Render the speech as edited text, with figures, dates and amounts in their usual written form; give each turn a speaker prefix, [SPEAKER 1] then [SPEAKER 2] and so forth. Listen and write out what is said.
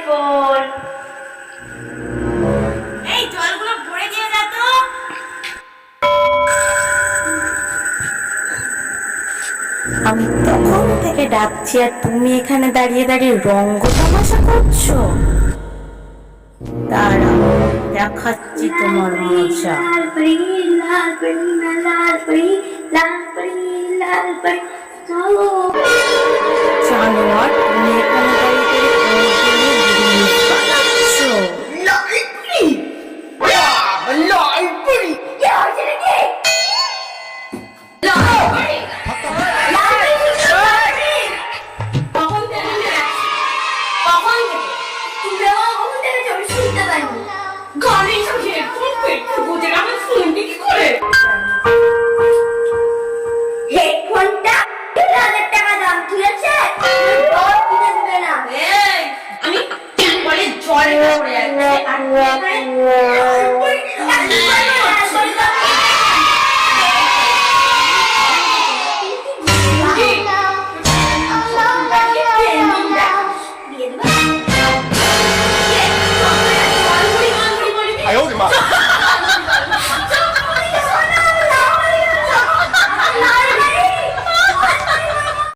[SPEAKER 1] ফুল। এই জলগুলো ভরে দিয়ে যা তো। আমি তখন থেকে ডাকছি আর তুমি এখানে দাঁড়িয়ে দাঁড়িয়ে রঙ্গ তামাশা করছো। দাঁড়াও, দেখাচ্ছি তোমার মজা। লাল পরি লাল পরি লাল পরি লাল পরি লাল পরি।